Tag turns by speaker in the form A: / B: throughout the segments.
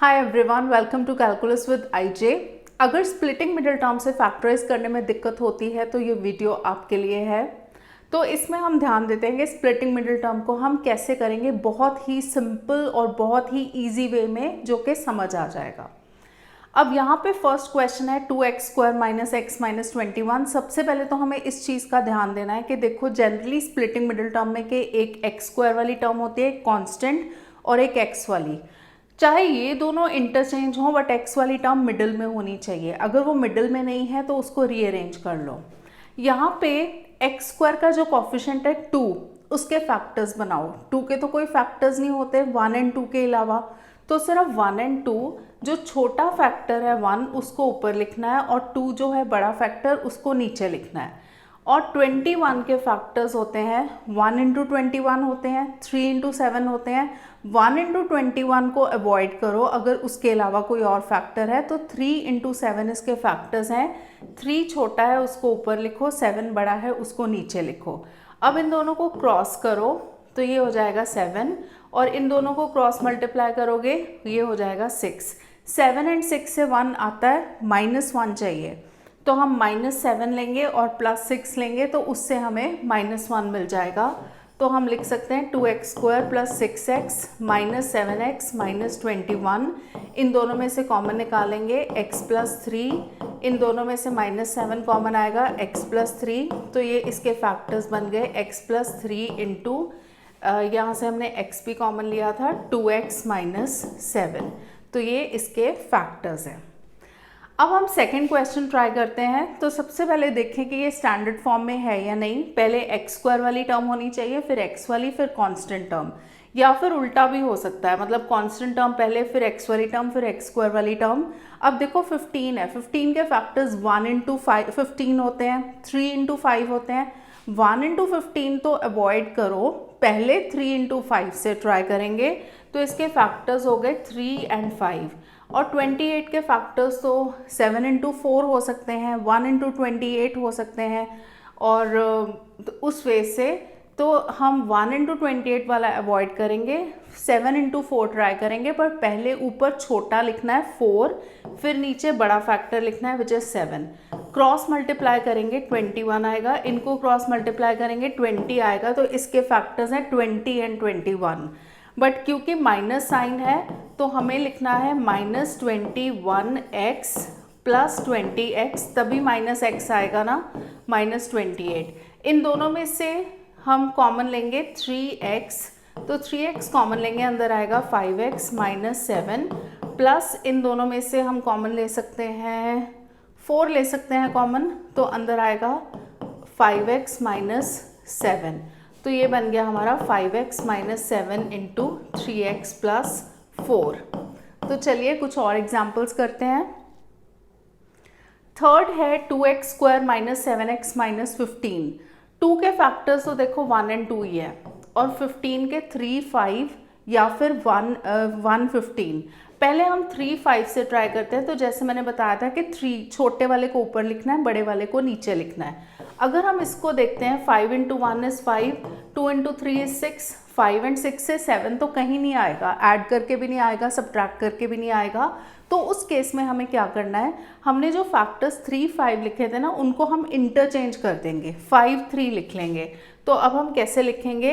A: Hi everyone, welcome to calculus with IJ. अगर splitting middle term से factorise करने में दिक्कत होती है तो ये वीडियो आपके लिए है। तो इसमें हम ध्यान देते हैं कि स्प्लिटिंग मिडिल टर्म को हम कैसे करेंगे बहुत ही सिंपल और बहुत ही इजी वे में, जो कि समझ आ जाएगा। अब यहाँ पे फर्स्ट क्वेश्चन है 2x² माइनस एक्स माइनस 21। सबसे पहले तो हमें इस चीज़ का ध्यान देना है कि देखो, जनरली स्प्लिटिंग मिडिल टर्म में कि एक x² वाली टर्म होती है, एक कांस्टेंट और एक x वाली। चाहे ये दोनों इंटरचेंज हो, बट x वाली टर्म मिडिल में होनी चाहिए। अगर वो मिडिल में नहीं है तो उसको रीअरेंज कर लो। यहाँ पे x² का जो कॉफिशिएंट है 2, उसके फैक्टर्स बनाओ। 2 के तो कोई फैक्टर्स नहीं होते 1 और 2 के अलावा, तो सिर्फ 1 और 2, जो छोटा फैक्टर है 1 उसको ऊपर लिखना है और 2 जो है बड़ा फैक्टर उसको नीचे लिखना है। और 21 के फैक्टर्स होते हैं 1 इंटू 21 होते हैं, 3 इंटू 7 होते हैं। 1 इंटू 21 को अवॉइड करो, अगर उसके अलावा कोई और फैक्टर है तो 3 इंटू 7 इसके फैक्टर्स हैं। 3 छोटा है उसको ऊपर लिखो, 7 बड़ा है उसको नीचे लिखो। अब इन दोनों को क्रॉस करो तो ये हो जाएगा 7, और इन दोनों को क्रॉस मल्टीप्लाई करोगे ये हो जाएगा 6। 7 और 6 से 1 आता है, -1 चाहिए, तो हम -7 लेंगे और +6 लेंगे तो उससे हमें -1 मिल जाएगा। तो हम लिख सकते हैं 2x² + 6x - 7x - 21। इन दोनों में से कॉमन निकालेंगे x + 3, इन दोनों में से -7 कॉमन आएगा x + 3, तो ये इसके फैक्टर्स बन गए x + 3 इंटू, यहाँ से हमने x भी कॉमन लिया था, 2x - 7, तो ये इसके फैक्टर्स हैं। अब हम सेकेंड क्वेश्चन ट्राई करते हैं। तो सबसे पहले देखें कि ये स्टैंडर्ड फॉर्म में है या नहीं। पहले x² वाली टर्म होनी चाहिए, फिर x वाली, फिर कांस्टेंट टर्म, या फिर उल्टा भी हो सकता है, मतलब कांस्टेंट टर्म पहले, फिर x वाली टर्म, फिर x² वाली टर्म। अब देखो 15 है, 15 के फैक्टर्स 1 इंटू 15 होते हैं, 3 इंटू 5 होते हैं। 1 इंटू 15 तो अवॉइड करो, पहले 3 इंटू 5 से ट्राई करेंगे, तो इसके फैक्टर्स हो गए 3 और 5। और 28 के फैक्टर्स तो 7 इंटू 4 हो सकते हैं, 1 इंटू 28 हो सकते हैं, और उस वे से तो हम 1 इंटू 28 वाला अवॉइड करेंगे, 7 इंटू 4 ट्राई करेंगे, पर पहले ऊपर छोटा लिखना है 4, फिर नीचे बड़ा फैक्टर लिखना है विच इज़ 7। क्रॉस मल्टीप्लाई करेंगे 21 आएगा, इनको क्रॉस मल्टीप्लाई करेंगे 20 आएगा, तो इसके फैक्टर्स हैं 20 और 21। बट क्योंकि माइनस साइन है तो हमें लिखना है -21x + 20x, तभी -x आएगा ना, -28। इन दोनों में से हम कॉमन लेंगे 3x, तो 3x कॉमन लेंगे, अंदर आएगा 5x - 7, प्लस इन दोनों में से हम कॉमन ले सकते हैं 4 ले सकते हैं कॉमन, तो अंदर आएगा 5x - 7। तो ये बन गया हमारा 5x - 7 इंटू 3x + 4। तो चलिए कुछ और एग्जाम्पल्स करते हैं। थर्ड है 2x² - 7x - 15। 2 के फैक्टर्स तो देखो 1 और 2 ही है, और 15 के 3, 5 या फिर 1 15। पहले हम 3, 5 से ट्राई करते हैं। तो जैसे मैंने बताया था कि 3 छोटे वाले को ऊपर लिखना है, बड़े वाले को नीचे लिखना है। अगर हम इसको देखते हैं 5 इंटू 1 इज़ 5, 2 इंटू 3 इज़ 6, 5 और 6 से 7 तो कहीं नहीं आएगा, ऐड करके भी नहीं आएगा, सब्ट्रैक्ट करके भी नहीं आएगा। तो उस केस में हमें क्या करना है, हमने जो फैक्टर्स 3, 5 लिखे थे ना, उनको हम इंटरचेंज कर देंगे, 5, 3 लिख लेंगे। तो अब हम कैसे लिखेंगे,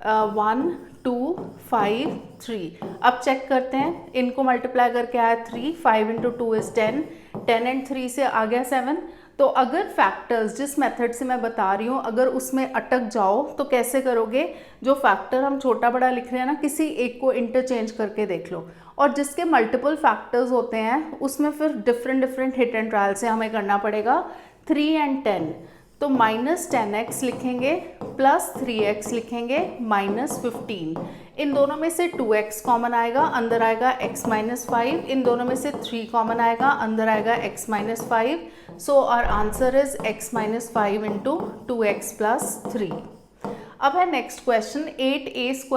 A: 1, 2, 5, 3। अब चेक करते हैं, इनको मल्टीप्लाई करके आया 3, 5 इंटू 2 इज़ 10, 10 एंड 3 से आ गया 7। तो अगर फैक्टर्स जिस मेथड से मैं बता रही हूँ अगर उसमें अटक जाओ तो कैसे करोगे, जो फैक्टर हम छोटा बड़ा लिख रहे हैं ना, किसी एक को इंटरचेंज करके देख लो। और जिसके मल्टीपल फैक्टर्स होते हैं उसमें फिर डिफरेंट हिट एंड ट्रायल से हमें करना पड़ेगा। 3 और 10, तो -10x लिखेंगे, +3x लिखेंगे, -15। इन दोनों में से 2x कॉमन आएगा, अंदर आएगा x - 5, इन दोनों में से 3 कॉमन आएगा, अंदर आएगा x - 5। So our answer is x - 5 into 2x + 3। अब है next question 8a² -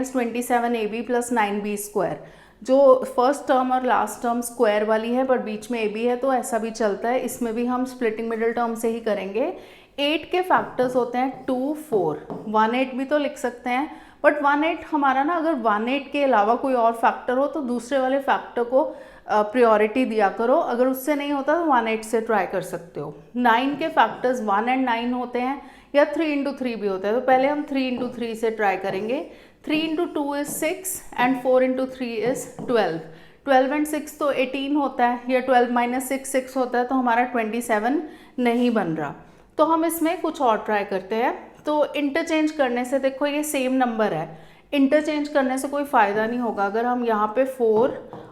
A: 27ab + 9b²। जो फर्स्ट टर्म और लास्ट टर्म स्क्वायर वाली है, बट बीच में ए बी है तो ऐसा भी चलता है, इसमें भी हम स्प्लिटिंग मिडिल टर्म से ही करेंगे। 8 के फैक्टर्स होते हैं 2, 4, 1 8 भी तो लिख सकते हैं, बट 1/8 हमारा ना, अगर 1/8 के अलावा कोई और फैक्टर हो तो दूसरे वाले फैक्टर को प्रायोरिटी दिया करो, अगर उससे नहीं होता तो 1/8 से ट्राई कर सकते हो। 9 के फैक्टर्स 1 और 9 होते हैं या 3 into 3 भी होता है, तो पहले हम 3 into 3 से ट्राई करेंगे। 3 into 2 is 6 and 4 into 3 is 12। 12 and 6 तो 18 होता है, या 12 minus 6 6 होता है, तो हमारा 27 नहीं बन रहा। तो हम इसमें कुछ और ट्राई करते हैं। तो इंटरचेंज करने से, देखो ये सेम नंबर है, इंटरचेंज करने से कोई फ़ायदा नहीं होगा। अगर हम यहाँ पे 4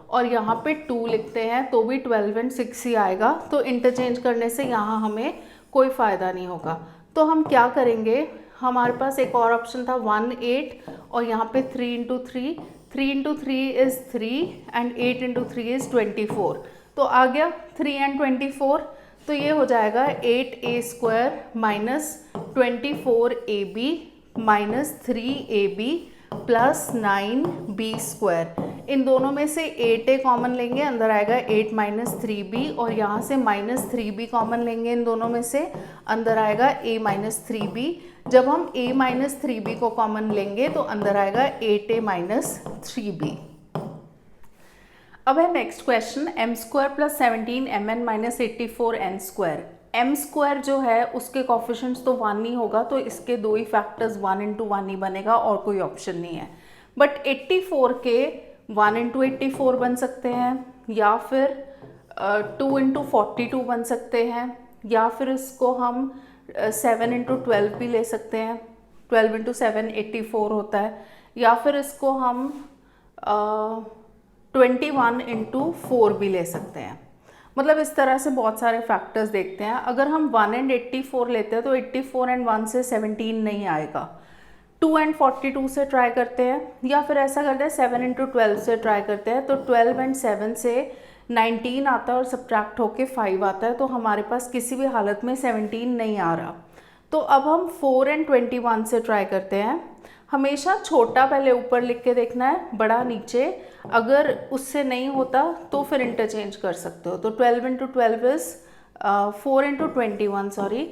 A: और यहाँ पे 2 लिखते हैं तो भी 12 and 6 ही आएगा, तो इंटरचेंज करने से यहाँ हमें कोई फ़ायदा नहीं होगा। तो हम क्या करेंगे, हमारे पास एक और ऑप्शन था 1 8 और यहाँ पे 3 into 3, 3 into 3 is 3 and 8 into 3 is 24। तो आ गया 3 and 24, तो ये हो जाएगा 8a² minus 24ab minus 3ab plus 9b²। इन दोनों में से 8a कॉमन लेंगे, अंदर आएगा 8 माइनस 3b, और यहाँ से माइनस 3b कॉमन लेंगे इन दोनों में से, अंदर आएगा a माइनस 3b। जब हम a माइनस 3b को कॉमन लेंगे तो अंदर आएगा 8a माइनस 3b। अब है next question, m² plus 17 mn minus 84 n²। m² जो है उसके कोफिशिएंट्स तो 1 नहीं होगा, तो इसके दो ही फैक्टर्स 1 into 1 ही बनेगा और कोई ऑप्शन नहीं है। बट 84 के 1 into 84 बन सकते हैं, या फिर 2 into 42 बन सकते हैं, या फिर इसको हम 7 into 12 भी ले सकते हैं। 12 into 7 84 होता है, या फिर इसको हम 21 into 4 भी ले सकते हैं। मतलब इस तरह से बहुत सारे फैक्टर्स देखते हैं। अगर हम 1 and 84 लेते हैं तो 84 and 1 से 17 नहीं आएगा। 2 and 42 से ट्राई करते हैं, या फिर ऐसा करते हैं 7 into 12 से ट्राई करते हैं, तो 12 and 7 से 19 आता है और सब्ट्रैक्ट होके 5 आता है, तो हमारे पास किसी भी हालत में 17 नहीं आ रहा। तो अब हम 4 and 21 से ट्राई करते हैं। हमेशा छोटा पहले ऊपर लिख के देखना है, बड़ा नीचे। अगर उससे नहीं होता तो फिर इंटरचेंज कर सकते हो। तो 12 into 12 is 4 into 21, sorry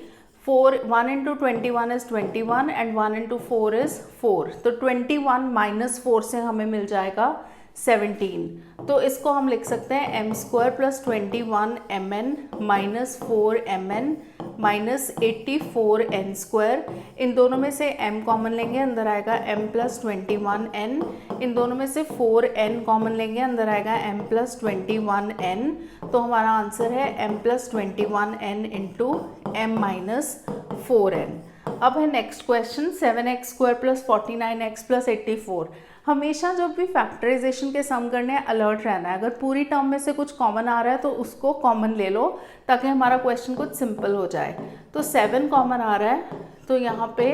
A: 1 into 21 is 21 and 1 into 4 is 4। तो 21 माइनस 4 से हमें मिल जाएगा 17। तो इसको हम लिख सकते हैं m² plus 21 mn minus 4 mn minus 84 n²। इन दोनों में से m कॉमन लेंगे, अंदर आएगा m प्लस 21 n। इन दोनों में से 4n कॉमन लेंगे, अंदर आएगा m प्लस 21 n। तो हमारा आंसर है m plus 21 n into m minus 4n। अब है next question, 7x² plus 49x plus 84। हमेशा जब भी फैक्टराइजेशन के सम करने अलर्ट रहना है। अगर पूरी टर्म में से कुछ कॉमन आ रहा है तो उसको कॉमन ले लो, ताकि हमारा क्वेश्चन कुछ सिंपल हो जाए। तो 7 कॉमन आ रहा है, तो यहाँ पे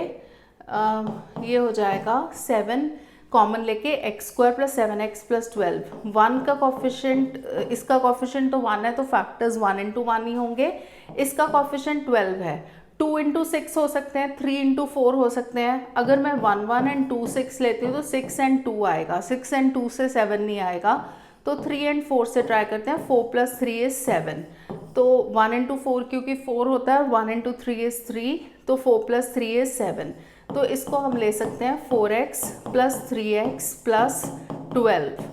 A: ये हो जाएगा 7 कॉमन लेके x² प्लस 7x प्लस 12। 1 का कॉफिशेंट, इसका कॉफिशेंट तो 1 है, तो फैक्टर्स 1 into 1 ही होंगे। इसका कॉफिशेंट 12 है, 2 into 6 हो सकते हैं, 3 into 4 हो सकते हैं। अगर मैं 1 1 and 2 6 लेती हूँ तो 6 and 2 आएगा, 6 and 2 से 7 नहीं आएगा। तो 3 and 4 से ट्राई करते हैं, 4 plus 3 is 7। तो 1 into 4 क्योंकि 4 होता है, 1 into 3 is 3, तो 4 plus 3 is 7। तो इसको हम ले सकते हैं 4x प्लस 3x प्लस 12।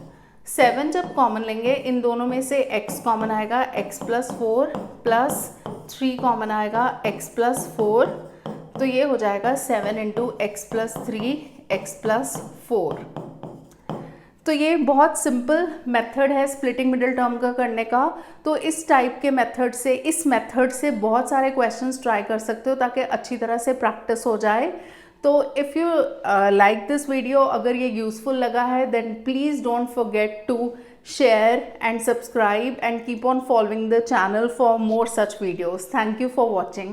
A: 7 जब कॉमन लेंगे, इन दोनों में से x कॉमन आएगा, x प्लस 4 प्लस 3 कॉमन आएगा, x प्लस 4। तो ये हो जाएगा 7 into x plus 3 x plus 4। तो ये बहुत सिंपल मेथड है स्प्लिटिंग मिडिल टर्म का करने का। तो इस टाइप के मेथड से, इस मेथड से बहुत सारे क्वेश्चंस ट्राई कर सकते हो, ताकि अच्छी तरह से प्रैक्टिस हो जाए। तो if you like this video, अगर ये यूज़फुल लगा है, then please don't forget to share and subscribe and keep on following the channel for more such videos. Thank you for watching.